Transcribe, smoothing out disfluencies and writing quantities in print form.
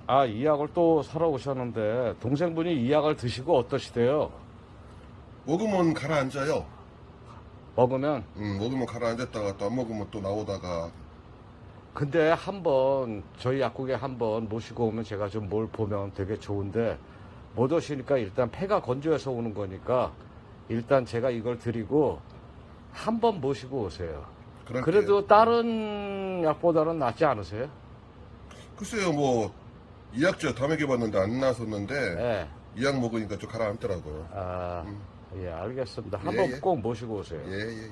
아, 이 약을 또 사러 오셨는데 동생분이 이 약을 드시고 어떠시대요? 먹으면 가라앉아요. 먹으면. 먹으면 가라앉았다가 또 안 먹으면 또 나오다가. 근데 한번 저희 약국에 한번 모시고 오면 제가 좀 뭘 보면 되게 좋은데 못 오시니까 일단 폐가 건조해서 오는 거니까 일단 제가 이걸 드리고 한번 모시고 오세요. 그럴게요. 그래도 다른 약보다는 낫지 않으세요? 글쎄요, 뭐 이 약제 다 먹여봤는데 안 나섰는데 예. 이 약 먹으니까 좀 가라앉더라고요. 아, 예, 알겠습니다. 예, 한번 예. 꼭 모시고 오세요. 예, 예, 예.